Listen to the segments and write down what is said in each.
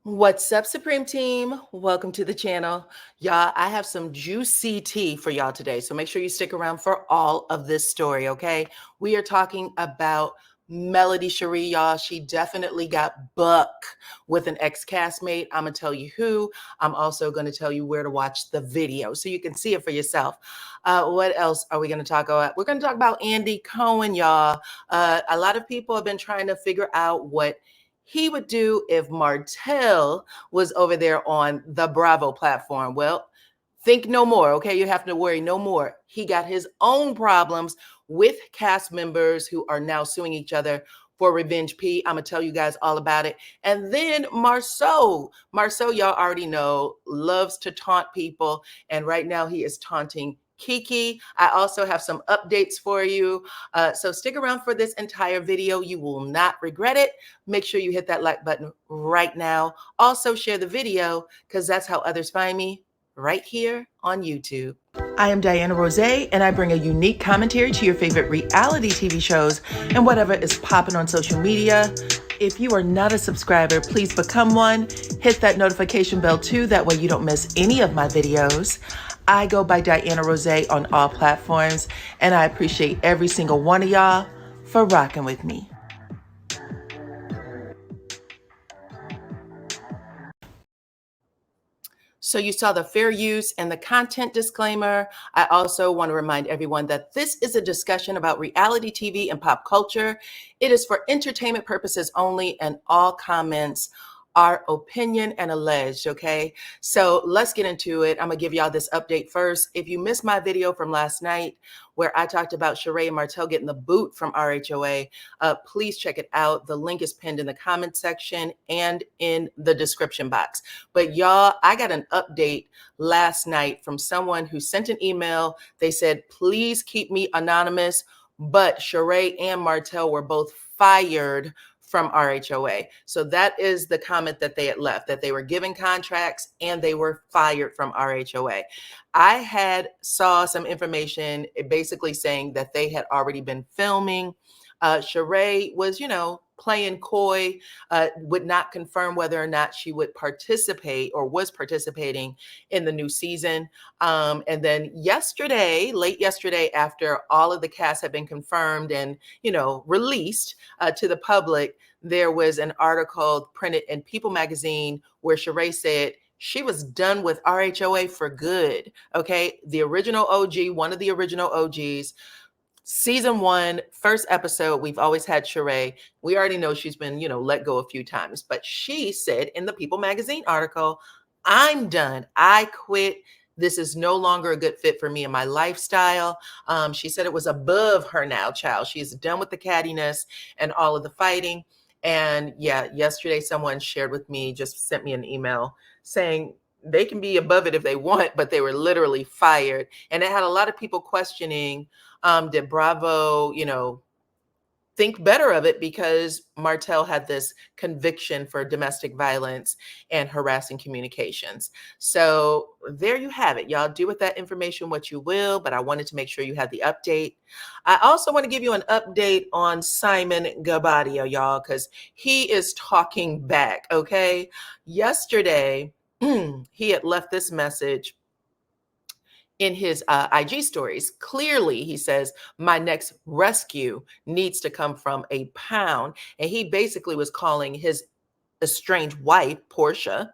What's up, Supreme Team? Welcome to the channel. Y'all, I have some juicy tea for y'all today, so make sure you stick around for all of this story, okay? We are talking about Melody Shereé, y'all. She definitely got buck with an ex-castmate. I'm going to tell you who. I'm also going to tell you where to watch the video so you can see it for yourself. What else are we going to talk about? We're going to talk about Andy Cohen, y'all. A lot of people have been trying to figure out what he would do if Martell was over there on the Bravo platform. Well, think no more, okay? You have to worry no more. He got his own problems with cast members who are now suing each other for revenge P. I'm going to tell you guys all about it. And then Marsau, y'all already know, loves to taunt people. And right now he is taunting KeKe. I also have some updates for you. So stick around for this entire video. You will not regret it. Make sure you hit that like button right now. Also share the video because that's how others find me, right here on YouTube. I am DYANAROZAY, and I bring a unique commentary to your favorite reality TV shows and whatever is popping on social media. If you are not a subscriber, please become one. Hit that notification bell too, that way you don't miss any of my videos. I go by DYANAROZAY on all platforms, and I appreciate every single one of y'all for rocking with me. So you saw the fair use and the content disclaimer. I also want to remind everyone that this is a discussion about reality TV and pop culture. It is for entertainment purposes only, and all comments are opinion and alleged, okay? So let's get into it. I'm gonna give y'all this update first. If you missed my video from last night where I talked about Shereé and Martell getting the boot from RHOA, please check it out. The link is pinned in the comment section and in the description box. But y'all, I got an update last night from someone who sent an email. They said, please keep me anonymous, but Shereé and Martell were both fired from RHOA. So that is the comment that they had left, that they were given contracts and they were fired from RHOA. I had saw some information basically saying that they had already been filming. Shereé was, playing coy, would not confirm whether or not she would participate or was participating in the new season. And then late yesterday, after all of the cast had been confirmed and, released to the public, there was an article printed in People magazine where Shereé said she was done with RHOA for good. Okay. The original OG, one of the original OGs, Season 1, first episode, we've always had Shereé. We already know she's been, let go a few times, but she said in the People magazine article, I'm done. I quit. This is no longer a good fit for me and my lifestyle. She said it was above her now, child. She's done with the cattiness and all of the fighting. And yeah, yesterday someone shared with me, just sent me an email saying they can be above it if they want, but they were literally fired. And it had a lot of people questioning, did Bravo, think better of it because Martell had this conviction for domestic violence and harassing communications. So there you have it. Y'all do with that information what you will, but I wanted to make sure you had the update. I also want to give you an update on Simon Guobadia, y'all, because he is talking back, okay? Yesterday, he had left this message in his IG stories. Clearly, he says, my next rescue needs to come from a pound. And he basically was calling his estranged wife, Porsha,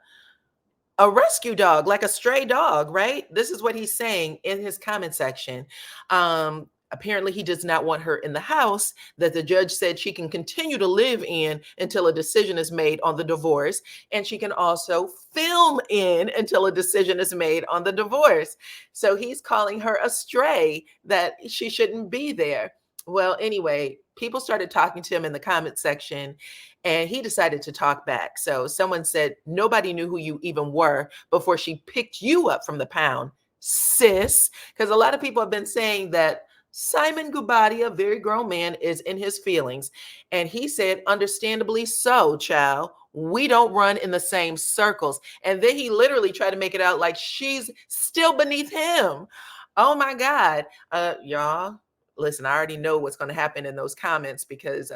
a rescue dog, like a stray dog, right? This is what he's saying in his comment section. Apparently, he does not want her in the house that the judge said she can continue to live in until a decision is made on the divorce. And she can also film in until a decision is made on the divorce. So he's calling her a stray, that she shouldn't be there. Well, anyway, people started talking to him in the comment section, and he decided to talk back. So someone said, nobody knew who you even were before she picked you up from the pound, sis. Because a lot of people have been saying that Simon Guobadia, a very grown man, is in his feelings. And he said, understandably so, child. We don't run in the same circles. And then he literally tried to make it out like she's still beneath him. Oh my God. Y'all, listen, I already know what's going to happen in those comments because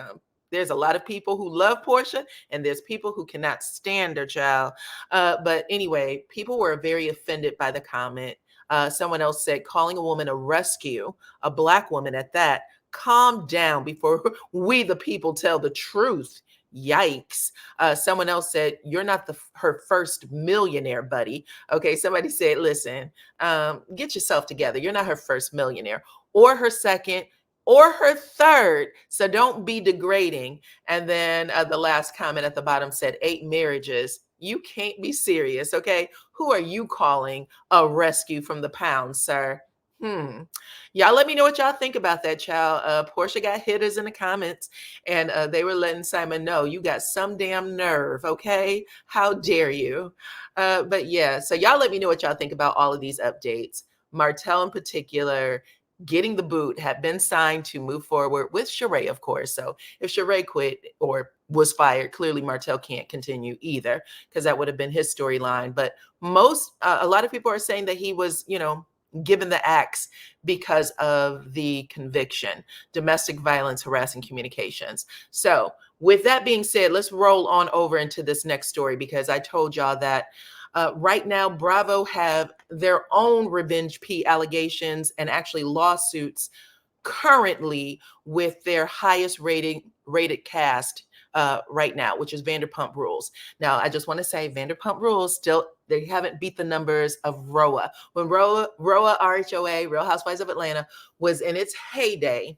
there's a lot of people who love Porsha, and there's people who cannot stand her, child. But anyway, people were very offended by the comment. Someone else said, calling a woman a rescue, a Black woman at that. Calm down before we, the people, tell the truth. Yikes. Someone else said, you're not her first millionaire, buddy. Okay, somebody said, listen, get yourself together. You're not her first millionaire or her second or her third. So don't be degrading. And then the last comment at the bottom said 8 marriages. You can't be serious, okay? Who are you calling a rescue from the pound, sir? Y'all let me know what y'all think about that, child. Porsha got hitters in the comments, and they were letting Simon know, you got some damn nerve, okay? How dare you? But yeah, so y'all let me know what y'all think about all of these updates. Martell in particular, getting the boot, had been signed to move forward with Shereé, of course. So if Shereé quit or was fired, clearly Martell can't continue either, because that would have been his storyline. But a lot of people are saying that he was, given the axe because of the conviction, domestic violence, harassing communications. So with that being said, let's roll on over into this next story, because I told y'all that right now, Bravo have their own Revenge P allegations and actually lawsuits currently with their highest rated cast right now, which is Vanderpump Rules. Now, I just want to say Vanderpump Rules still, they haven't beat the numbers of ROA. When ROA, RHOA, Real Housewives of Atlanta, was in its heyday,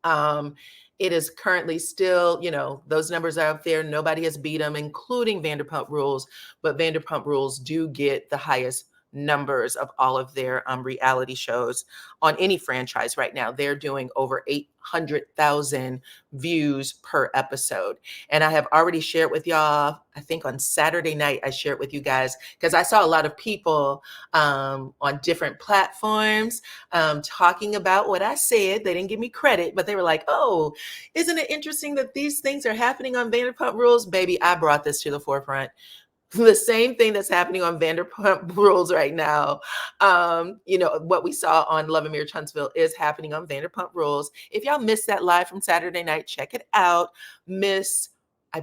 it is currently still, those numbers are up there. Nobody has beat them, including Vanderpump Rules, but Vanderpump Rules do get the highest numbers of all of their reality shows on any franchise right now. They're doing over 800,000 views per episode. And I have already shared with y'all, I think on Saturday night, I shared with you guys, because I saw a lot of people on different platforms talking about what I said. They didn't give me credit, but they were like, oh, isn't it interesting that these things are happening on Vanderpump Rules? Baby, I brought this to the forefront. The same thing that's happening on Vanderpump Rules right now. What we saw on Love and Marriage Huntsville is happening on Vanderpump Rules. If y'all missed that live from Saturday night, check it out. I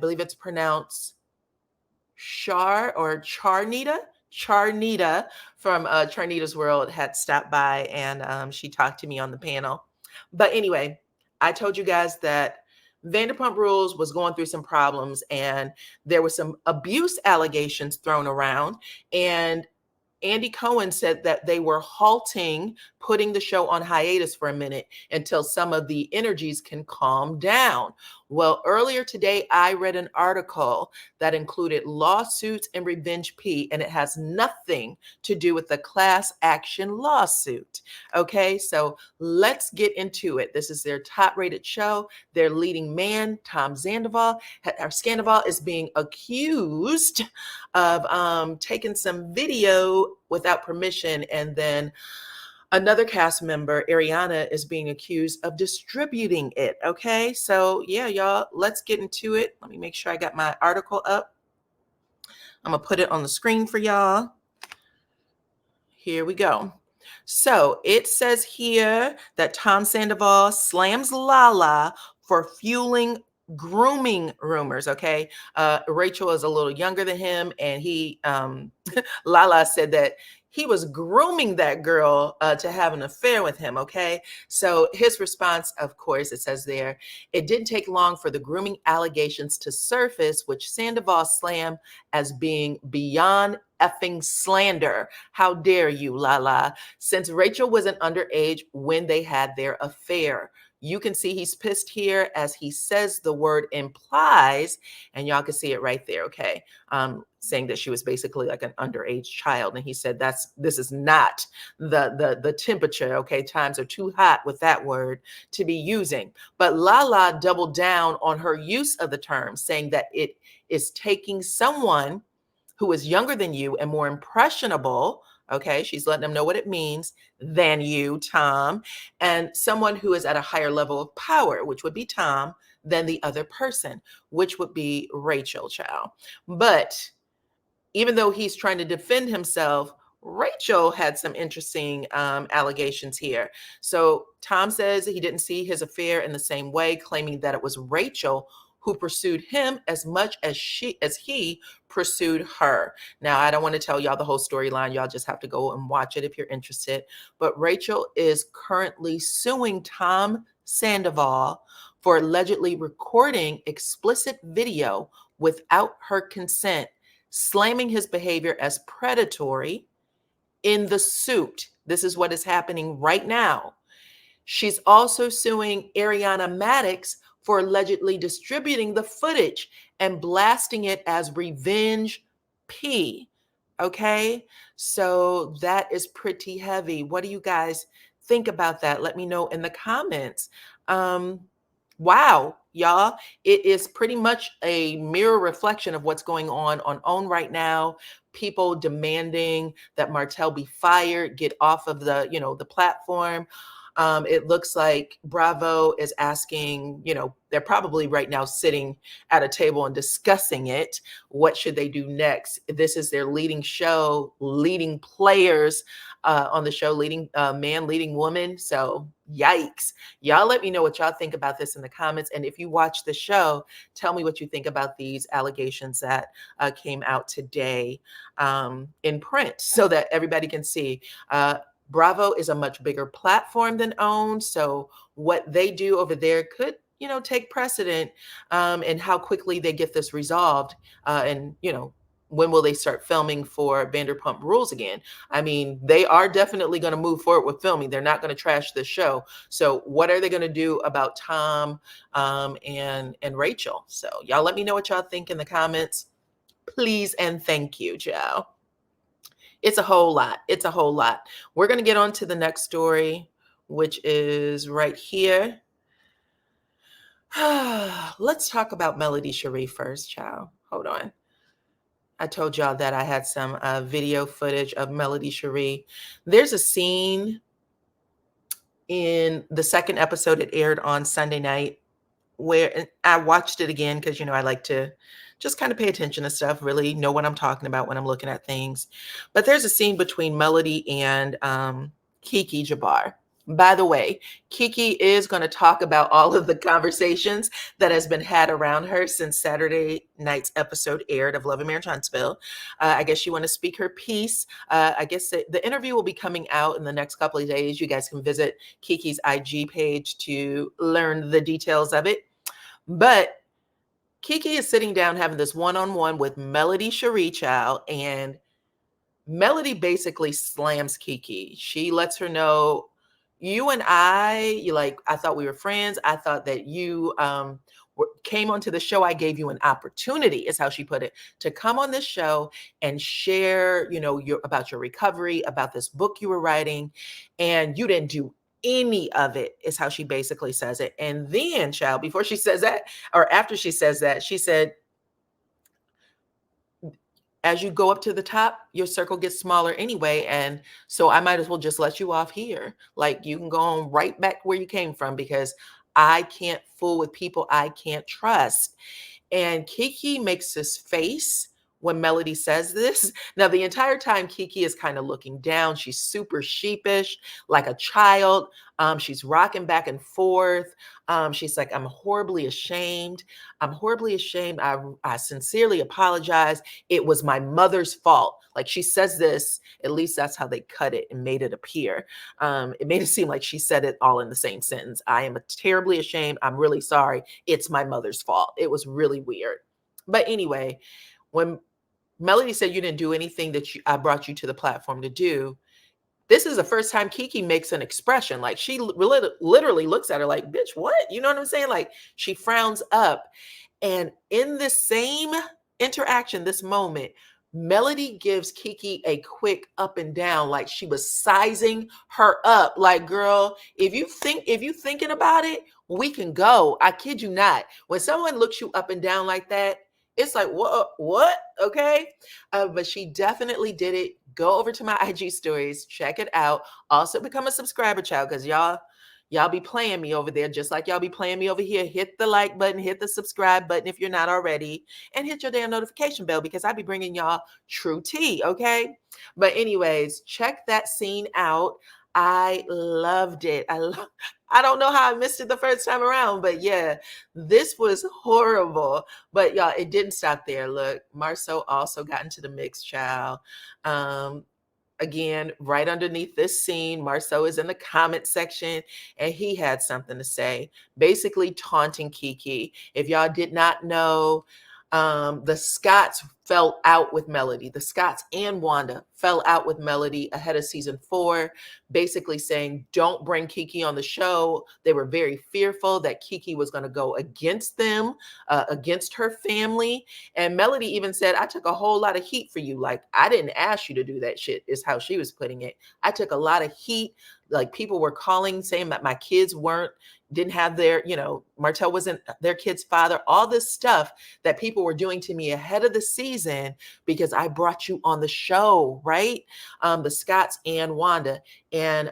believe it's pronounced Charnita from Charnita's World had stopped by, and she talked to me on the panel. But anyway, I told you guys that Vanderpump Rules was going through some problems, and there were some abuse allegations thrown around, and Andy Cohen said that they were putting the show on hiatus for a minute until some of the energies can calm down. Well, earlier today, I read an article that included lawsuits and Revenge P, and it has nothing to do with the class action lawsuit. Okay, so let's get into it. This is their top rated show. Their leading man, Tom Sandoval, is being accused of taking some video without permission, and then another cast member, Ariana, is being accused of distributing it. Okay, so yeah, y'all, let's get into it. Let me make sure I got my article up. I'm gonna put it on the screen for y'all. Here we go. So it says here that Tom Sandoval slams Lala for fueling grooming rumors. Okay, Rachel is a little younger than him, and Lala said that he was grooming that girl to have an affair with him. Okay, so his response, of course, it says there, it didn't take long for the grooming allegations to surface, which Sandoval slammed as being beyond effing slander. How dare you, Lala? Since Rachel was an underage when they had their affair. You can see he's pissed here as he says the word implies, and y'all can see it right there, okay? Saying that she was basically like an underage child. And he said this is not the temperature, okay? Times are too hot with that word to be using. But Lala doubled down on her use of the term, saying that it is taking someone who is younger than you and more impressionable, okay, she's letting them know what it means, than you, Tom, and someone who is at a higher level of power, which would be Tom, than the other person, which would be Rachel, child. But even though he's trying to defend himself, Rachel had some interesting allegations here. So Tom says he didn't see his affair in the same way, claiming that it was Rachel who pursued him as much as he pursued her. Now, I don't want to tell y'all the whole storyline. Y'all just have to go and watch it if you're interested. But Rachel is currently suing Tom Sandoval for allegedly recording explicit video without her consent, slamming his behavior as predatory. In the suit, this is what is happening right now. She's also suing Ariana Madix for allegedly distributing the footage and blasting it as revenge P. Okay, so that is pretty heavy. What do you guys think about that? Let me know in the comments. Wow, y'all, it is pretty much a mirror reflection of what's going on OWN right now. People demanding that Martell be fired, get off of the, the platform. It looks like Bravo is asking, they're probably right now sitting at a table and discussing it. What should they do next? This is their leading show, leading players on the show, leading man, leading woman. So yikes. Y'all let me know what y'all think about this in the comments. And if you watch the show, tell me what you think about these allegations that came out today in print so that everybody can see. Bravo is a much bigger platform than OWN. So what they do over there could, take precedent and how quickly they get this resolved. And, when will they start filming for Vanderpump Rules again? I mean, they are definitely going to move forward with filming. They're not going to trash the show. So what are they going to do about Tom and Rachel? So y'all let me know what y'all think in the comments. Please and thank you, Joe. It's a whole lot. It's a whole lot. We're going to get on to the next story, which is right here. Let's talk about Melody Shereé first, child. Hold on. I told y'all that I had some video footage of Melody Shereé. There's a scene in the second episode. It aired on Sunday night where I watched it again because, I like to just kind of pay attention to stuff, really know what I'm talking about when I'm looking at things. But there's a scene between Melody and KeKe Jabbar. By the way, KeKe is going to talk about all of the conversations that has been had around her since Saturday night's episode aired of Love and Marriage Huntsville. I guess she want to speak her piece. I guess the interview will be coming out in the next couple of days. You guys can visit KeKe's IG page to learn the details of it. But KeKe is sitting down having this one-on-one with Melody Shereé, child, and Melody basically slams KeKe. She lets her know, you and I thought we were friends. I thought that you came onto the show. I gave you an opportunity, is how she put it, to come on this show and share, about your recovery, about this book you were writing, and you didn't do any of it, is how she basically says it. And then, child, before she says that, or after she says that, she said, as you go up to the top, your circle gets smaller anyway. And so I might as well just let you off here. Like, you can go on right back where you came from, because I can't fool with people I can't trust. And KeKe makes this face when Melody says this. Now, the entire time, KeKe is kind of looking down. She's super sheepish, like a child. She's rocking back and forth. She's like, I'm horribly ashamed. I'm horribly ashamed. I sincerely apologize. It was my mother's fault. Like, she says this, at least that's how they cut it and made it appear. It made it seem like she said it all in the same sentence. I am terribly ashamed. I'm really sorry. It's my mother's fault. It was really weird. But anyway, when Melody said you didn't do anything that I brought you to the platform to do, this is the first time KeKe makes an expression. Like, she literally looks at her like, bitch, what? You know what I'm saying? Like, she frowns up. And in this same interaction, this moment, Melody gives KeKe a quick up and down, like she was sizing her up. Like, girl, if you thinking about it, we can go. I kid you not. When someone looks you up and down like that, it's like, what? Okay. But she definitely did it. Go over to my IG stories, check it out. Also become a subscriber, child, because y'all, Y'all be playing me over there just like y'all be playing me over here. Hit the like button, hit the subscribe button if you're not already, and hit your damn notification bell because I be bringing y'all true tea, okay? But anyways, check that scene out. I loved it. I don't know how I missed it the first time around, but yeah, this was horrible. But y'all, it didn't stop there. Look, Marsau also got into the mix, child. Um, Again, right underneath this scene, Marsau is in the comment section and he had something to say, basically taunting KeKe. If y'all did not know, the Scotts fell out with Melody. The Scotts and Wanda fell out with Melody ahead of season 4, basically saying, don't bring KeKe on the show. They were very fearful that KeKe was going to go against them, against her family. And Melody even said, I took a whole lot of heat for you. Like, I didn't ask you to do that shit, is how she was putting it. I took a lot of heat. Like, people were calling, saying that my kids didn't have their, Martell wasn't their kid's father, all this stuff that people were doing to me ahead of the season because I brought you on the show, right? The Scotts and Wanda. And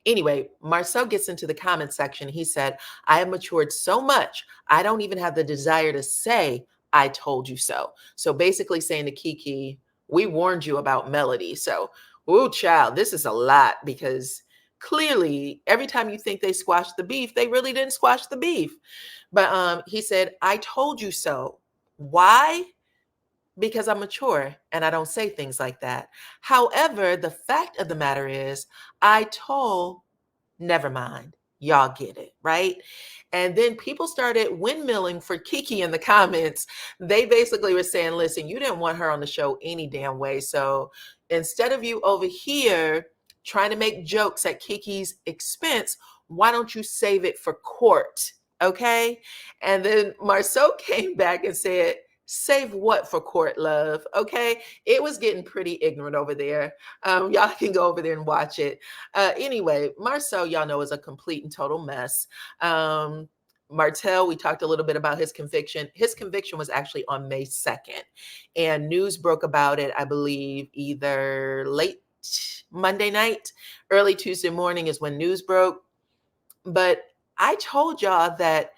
anyway, Marsau gets into the comment section. He said, I have matured so much, I don't even have the desire to say, I told you so. So basically saying to KeKe, we warned you about Melody. So, ooh, child, this is a lot because clearly every time you think they squashed the beef, they really didn't squash the beef. But he said, I told you so. Why? Because I'm mature and I don't say things like that. However, the fact of the matter is, never mind. Y'all get it, right? And then people started windmilling for KeKe in the comments. They basically were saying, listen, you didn't want her on the show any damn way. So instead of you over here trying to make jokes at KeKe's expense, why don't you save it for court? Okay. And then Marsau came back and said, save what for court, love? Okay. It was getting pretty ignorant over there. Y'all can go over there and watch it. Anyway, Marsau, y'all know, is a complete and total mess. Martell, we talked a little bit about his conviction. His conviction was actually on May 2nd, and news broke about it, I believe, either late Monday night, early Tuesday morning is when news broke. But I told y'all that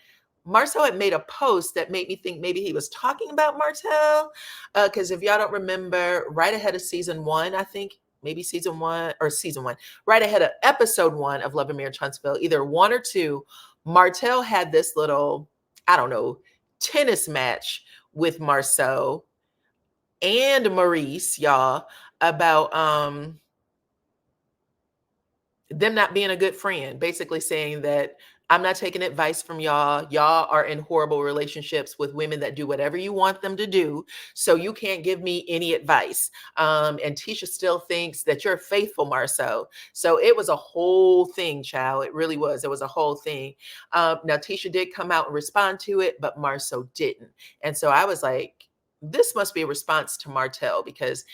Marsau had made a post that made me think maybe he was talking about Martell. Because if y'all don't remember, right ahead of season 1, I think, maybe season 1, right ahead of episode 1 of Love and Marriage Huntsville, either 1 or 2, Martell had this little, I don't know, tennis match with Marsau and Maurice, y'all, about them not being a good friend, basically saying that I'm not taking advice from y'all. Y'all are in horrible relationships with women that do whatever you want them to do. So you can't give me any advice. And Tisha still thinks that you're faithful, Marsau. So it was a whole thing, child. It really was. It was a whole thing. Now, Tisha did come out and respond to it, but Marsau didn't. And so I was like, this must be a response to Martell, because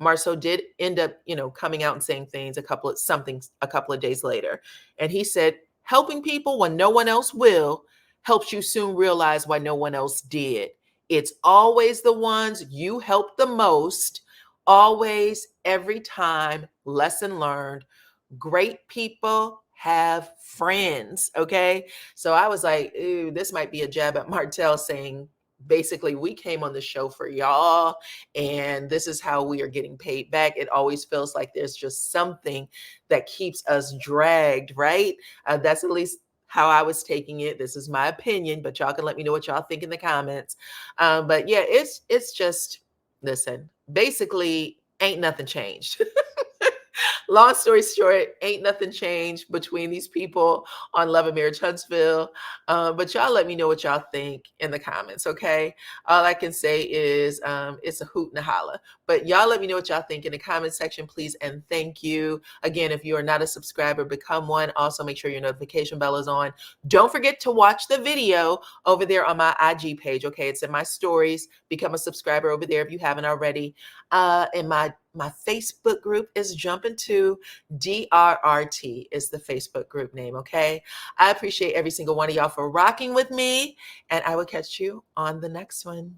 Marsau did end up, coming out and saying things a couple of days later. And he said, helping people when no one else will helps you soon realize why no one else did. It's always the ones you help the most. Always, every time. Lesson learned. Great people have friends. Okay. So I was like, ooh, this might be a jab at Martell, saying, basically, we came on the show for y'all, and this is how we are getting paid back. It always feels like there's just something that keeps us dragged, right? That's at least how I was taking it. This is my opinion, but y'all can let me know what y'all think in the comments. But yeah, it's just, listen, basically, ain't nothing changed. Long story short, ain't nothing changed between these people on Love and Marriage Huntsville. But y'all let me know what y'all think in the comments, okay? All I can say is it's a hoot and a holla. But y'all let me know what y'all think in the comment section, please. And thank you. Again, if you are not a subscriber, become one. Also, make sure your notification bell is on. Don't forget to watch the video over there on my IG page, okay? It's in my stories. Become a subscriber over there if you haven't already. And my Facebook group is jumping to DRRT is the Facebook group name, okay? I appreciate every single one of y'all for rocking with me, and I will catch you on the next one.